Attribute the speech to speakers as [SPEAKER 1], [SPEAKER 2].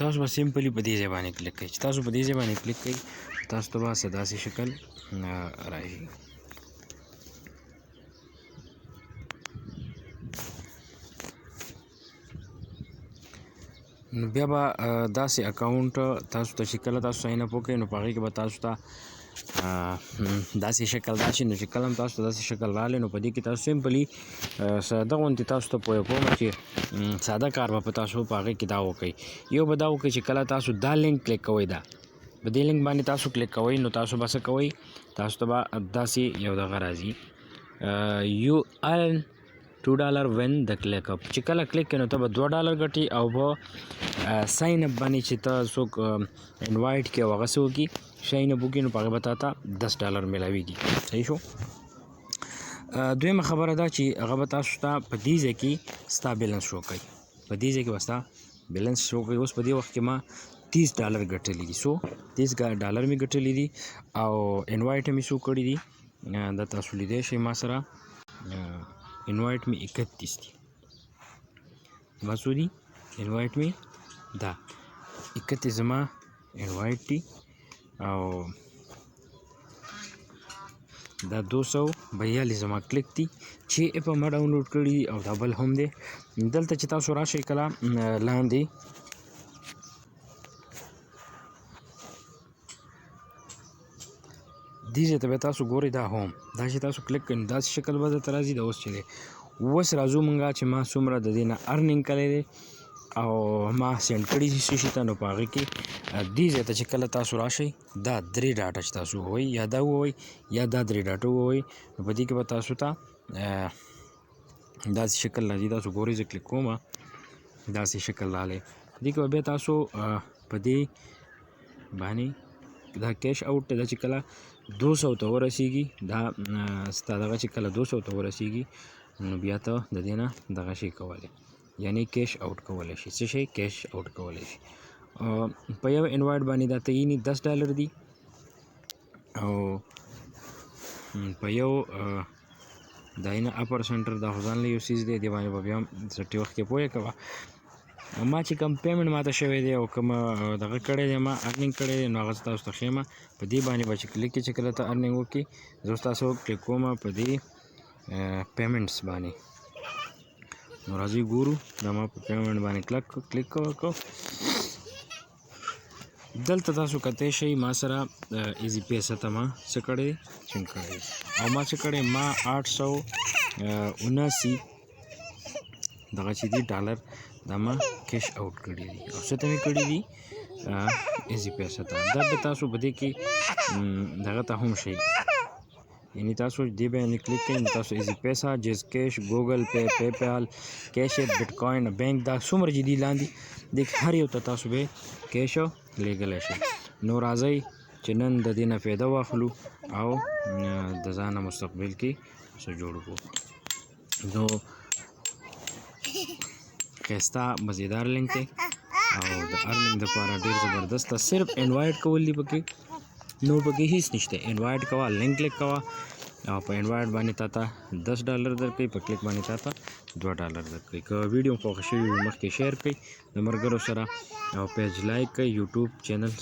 [SPEAKER 1] تاسو به سمپلی په دې ځای باندې کلیک کوئ. چې تاسو په دې ځای باندې کلیک کوئ تاسو ته به داسې شکل راشي. نو بیا به داسې اکاونټ تاسو ته چې کله تاسو ساین اپ وکړئ نو په هغې کې به تاسو ته داسې شکل راشي. نو چې کله هم تاسو ته داسې شکل راغلی نو په دې کې تاسو سمپلي ساده غوندې تاسو ته پوهه کوم چې ساده کار به په تاسو په هغې کې دا وکړئ. یو به دا وکړئ چې کله تاسو دا لینک کلیک کوئ، دا په دې لینک باندې تاسو کلیک کوئ نو تاسو به څه کوئ، تاسو ته به داسې یو دغه راځي یو ارن $2 when the click up. چې کله کلیک کړئ نو ته به $2 ګټي او په ساین اپ باندې چې ته څوک انوایټ کړي او هغه څه وکړي ساین اپ وکړي نو په هغې به تا ته $10 میلاویږي. صحیح شو. دویمه خبره دا چې هغه به تاسو ته په دې ځای کې ستا بیلنس شو کوي، په دې ځای کې به ستا بیلنس شو کوي. اوس په دې وخت کې ما $30 ګټلي دي، سو $30 مې ګټلي دي او انوایټ مې څو کړي دي دا تاسو لیدی شئ ما سره انوایټ می 31 دي. ما څو دي انوایټ می دا 31 زما انوایټ دي او دا 242 زما کلیک دي چې اپ ما ډاونلوډ کړي دي او دا بل هم دی. دلته چې تاسو راشئ کله لاندې دې ځای ته به تاسو ګورئ دا هوم، دا چې تاسو کلیک کړئ داسې شکل به درته راځي. دا اوس چې دی اوس راځو مونږ چې ما څومره د دې نه ارنینګ کړی دی او ما سینډ کړي دي څه شي ته نو په هغې کې دې ځای ته چې کله تاسو راشئ دا 3 ډاټه چې تاسو ووایئ یا دا ووایئ یا دا 3 ډاټه ووایئ نو په دې کې به تاسو ته داسې شکل راځي. تاسو ګورئ زه کلیک کوم داسې شکل راغلی. دې کې به بیا تاسو په دې باندې دا کیش آوټ دی، دا چې کله 200 ته ورسیږي دا ستا دغه چې کله 200 ته ورسیږي نو بیا ته د دې نه دغه شی کولی یعنی کیش آوټ کولی شي. څه شی کیش آوټ کولی شي. په یو انوایټ باندې دا ته یعنی $10 دي او په یو دا نه اپر سنټر دا خو ځان له یو څیز دی دې باندې به بیا هم څټې وخت کې پوهه کوه. ما چې کوم پیمنټ ماته شوی دی او کوم دغه کړی دی ما ارنینګ کړی دی نو هغه تاسو ته ښیم. په دې باندې به چې کلیک کړئ چې کله ته ارنینګ وکړي زه اوس تاسو کلیک کوم په دې پیمنټس باندې نو راځئ ګورو دا ما په پیمنټ باندې کلیک وکړو. دلته تاسو کتلی شئ ما سره ایزي پیسه ته ما څه کړی دی سینډ کړی دی او ما څه کړی ما 879 دغه چې دي ډالر دا ما کیش آوټ کړي دي او څه ته مې کړي دي ایزي پیسه ته. دا به تاسو په دې کې دغه ته هم شئ یعنی تاسو دې باندې کلیک کړئ نو تاسو ایزي پیسه جیز کیش ګوګل پے پے پال کیش ایپ بټ کوین بینک دا څومره چې دي لاندې د هر یو ته تاسو به کیش لیږلی شئ. نو راځئ چې نن د دې نه فایده واخلو او د ځانه مستقبل کې څه جوړ کړو. نو ښایسته مزیدار لینک دی او د ارنینګ دپاره ډېر زبردست ده. صرف انوایټ کول دي پکې نور پکې هیڅ نشته. انوایټ کوه لینک کلیک کوه او په انوایټ باندې تا ته $10 درکوي، په کلیک باندې تا ته $2 درکوي. که ویډیو خوښه شوي وي مخکې شیر کړئ د ملګرو سره او پیج لایک کړئ، یوټیوب چینل